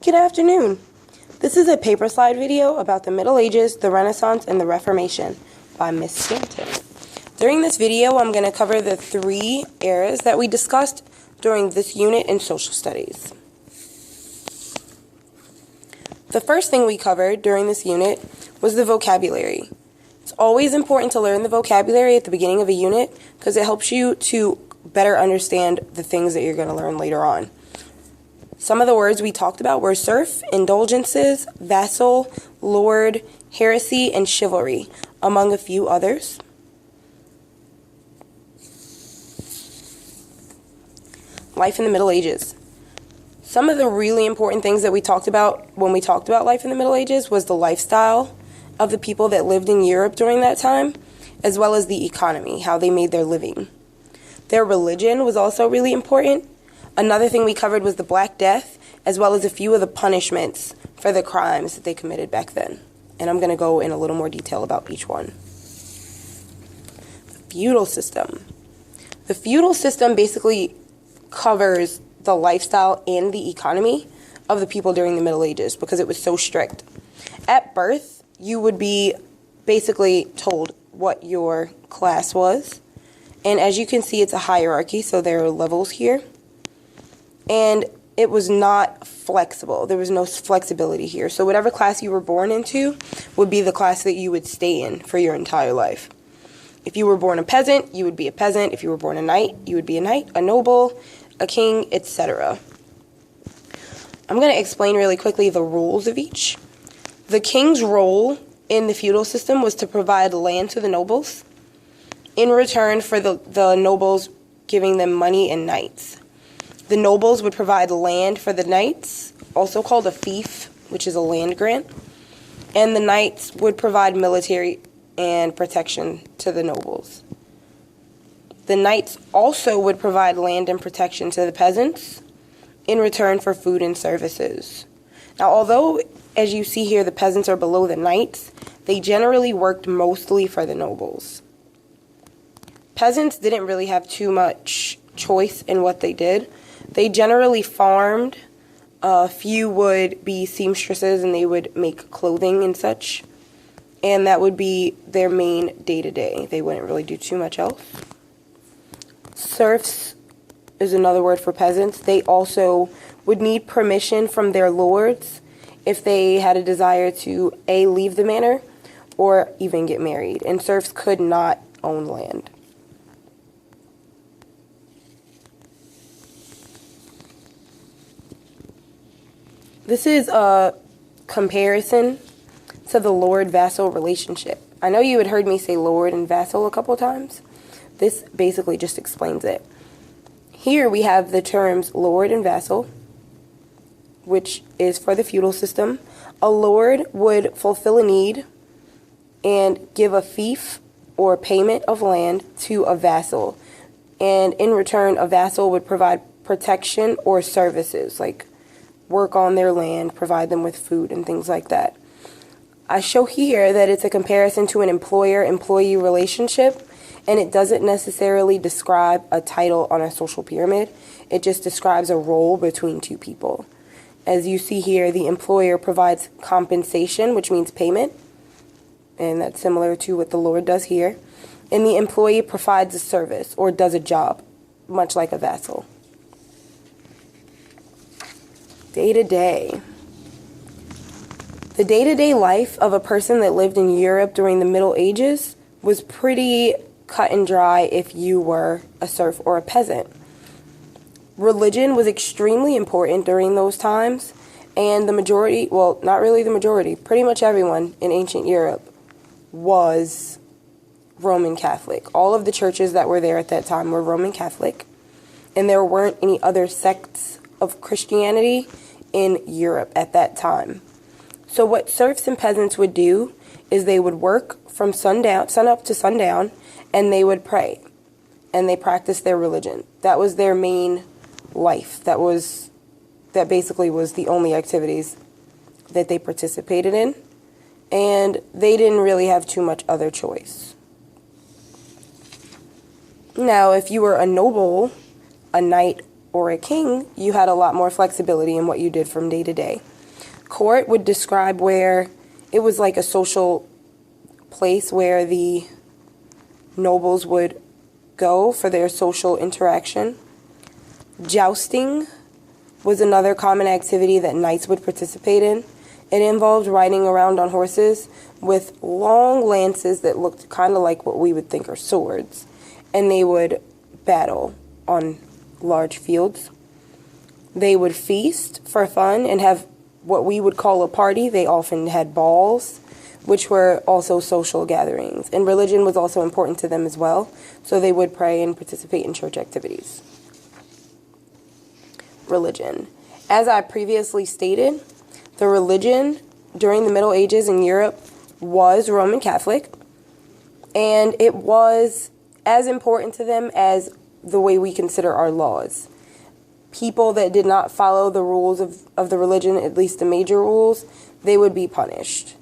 Good afternoon. This is a paper slide video about the Middle Ages, the Renaissance, and the Reformation by Miss Stanton. During this video, I'm going to cover the three eras that we discussed during this unit in social studies. The first thing we covered during this unit was the vocabulary. It's always important to learn the vocabulary at the beginning of a unit because it helps you to better understand the things that you're going to learn later on. Some of the words we talked about were serf, indulgences, vassal, lord, heresy, and chivalry, among a few others. Life in the Middle Ages. Some of the really important things that we talked about when we talked about life in the Middle Ages was the lifestyle of the people that lived in Europe during that time, as well as the economy, how they made their living. Their religion was also really important. Another thing we covered was the Black Death, as well as a few of the punishments for the crimes that they committed back then. And I'm going to go in a little more detail about each one. The feudal system. The feudal system basically covers the lifestyle and the economy of the people during the Middle Ages because it was so strict. At birth, you would be basically told what your class was. And as you can see, it's a hierarchy, so there are levels here. And it was not flexible. There was no flexibility here. So whatever class you were born into would be the class that you would stay in for your entire life. If you were born a peasant, you would be a peasant. If you were born a knight, you would be a knight, a noble, a king, etc. I'm going to explain really quickly the rules of each. The king's role in the feudal system was to provide land to the nobles in return for the nobles giving them money and knights. The nobles would provide land for the knights, also called a fief, which is a land grant, and the knights would provide military and protection to the nobles. The knights also would provide land and protection to the peasants in return for food and services. Now, although, as you see here, the peasants are below the knights, they generally worked mostly for the nobles. Peasants didn't really have too much choice in what they did. They generally farmed. A few would be seamstresses and they would make clothing and such. And that would be their main day-to-day. They wouldn't really do too much else. Serfs is another word for peasants. They also would need permission from their lords if they had a desire to A, leave the manor or even get married. And serfs could not own land. This is a comparison to the lord-vassal relationship. I know you had heard me say lord and vassal a couple times. This basically just explains it. Here we have the terms lord and vassal, which is for the feudal system. A lord would fulfill a need and give a fief or payment of land to a vassal. And in return, a vassal would provide protection or services, like work on their land, provide them with food and things like that. I show here that it's a comparison to an employer-employee relationship, and it doesn't necessarily describe a title on a social pyramid. It just describes a role between two people. As you see here, the employer provides compensation, which means payment, and that's similar to what the lord does here. And the employee provides a service or does a job, much like a vassal. Day-to-day. The day-to-day life of a person that lived in Europe during the Middle Ages was pretty cut and dry if you were a serf or a peasant. Religion was extremely important during those times, and the majority, well, not really the majority, pretty much everyone in ancient Europe was Roman Catholic. All of the churches that were there at that time were Roman Catholic, and there weren't any other sects of Christianity in Europe at that time. So what serfs and peasants would do is they would work from sun up to sundown, and they would pray, and they practiced their religion. That was their main life. That basically was the only activities that they participated in, and they didn't really have too much other choice. Now, if you were a noble, a knight, or a king, you had a lot more flexibility in what you did from day to day. Court would describe where it was like a social place where the nobles would go for their social interaction. Jousting was another common activity that knights would participate in. It involved riding around on horses with long lances that looked kind of like what we would think are swords, and they would battle on large fields. They would feast for fun and have what we would call a party. They often had balls, which were also social gatherings, and religion was also important to them as well, so they would pray and participate in church activities. Religion. As I previously stated, the religion during the Middle Ages in Europe was Roman Catholic, and it was as important to them as the way we consider our laws. People that did not follow the rules of the religion, at least the major rules, they would be punished.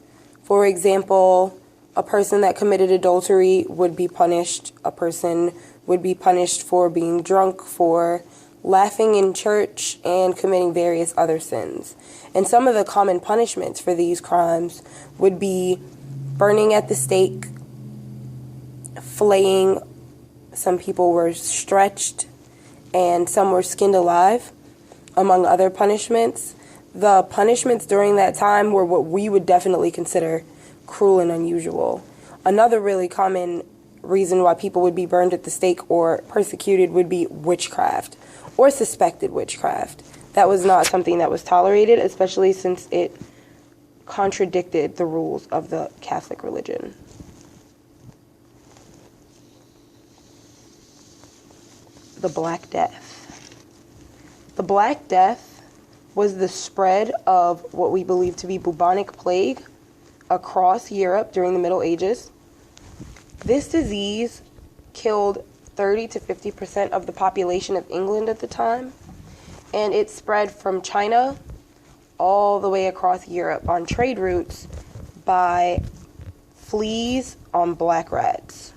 For example, a person that committed adultery would be punished. A person would be punished for being drunk, for laughing in church, and committing various other sins. And some of the common punishments for these crimes would be burning at the stake, flaying. Some people were stretched, and some were skinned alive, among other punishments. The punishments during that time were what we would definitely consider cruel and unusual. Another really common reason why people would be burned at the stake or persecuted would be witchcraft or suspected witchcraft. That was not something that was tolerated, especially since it contradicted the rules of the Catholic religion. The Black Death. The Black Death was the spread of what we believe to be bubonic plague across Europe during the Middle Ages. This disease killed 30 to 50% of the population of England at the time, and it spread from China all the way across Europe on trade routes by fleas on black rats.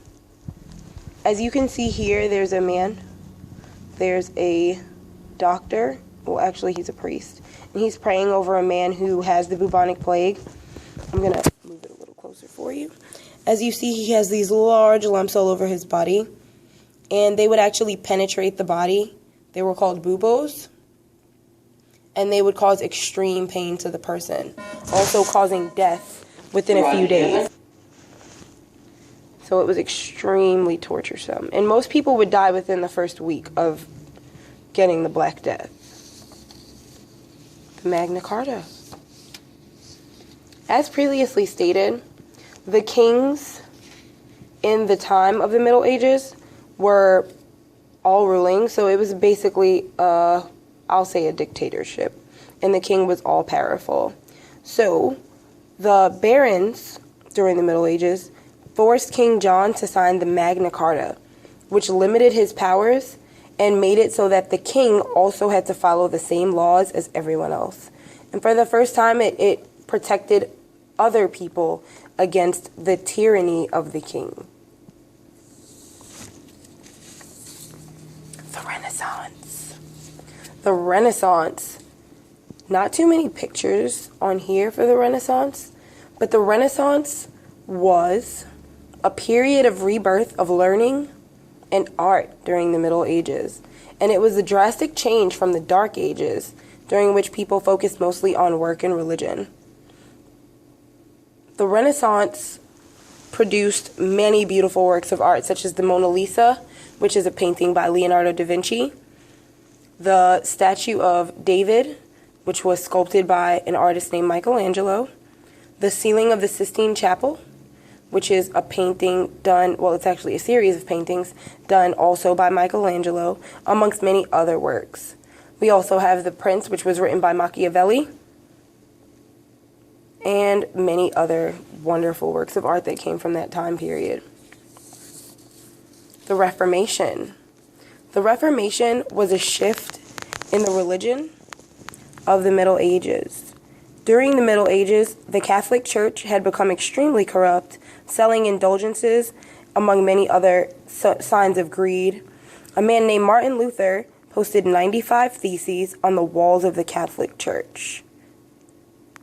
As you can see here, there's a man, there's a doctor, well actually he's a priest, and he's praying over a man who has the bubonic plague. I'm going to move it a little closer for you. As you see, he has these large lumps all over his body, and they would actually penetrate the body. They were called buboes, and they would cause extreme pain to the person, also causing death within a few days. So it was extremely torturesome, and most people would die within the first week of getting the Black Death. The Magna Carta. As previously stated, the kings in the time of the Middle Ages were all ruling, so it was basically, I'll say a dictatorship, and the king was all powerful. So the barons during the Middle Ages forced King John to sign the Magna Carta, which limited his powers and made it so that the king also had to follow the same laws as everyone else. And for the first time, it protected other people against the tyranny of the king. The Renaissance. The Renaissance. Not too many pictures on here for the Renaissance, but the Renaissance was a period of rebirth of learning and art during the Middle Ages. And it was a drastic change from the Dark Ages, during which people focused mostly on work and religion. The Renaissance produced many beautiful works of art, such as the Mona Lisa, which is a painting by Leonardo da Vinci, the statue of David, which was sculpted by an artist named Michelangelo, the ceiling of the Sistine Chapel, which is a painting done, well, it's actually a series of paintings done also by Michelangelo, amongst many other works. We also have The Prince, which was written by Machiavelli, and many other wonderful works of art that came from that time period. The Reformation. The Reformation was a shift in the religion of the Middle Ages. During the Middle Ages, the Catholic Church had become extremely corrupt, selling indulgences, among many other signs of greed. A man named Martin Luther hosted 95 theses on the walls of the Catholic Church.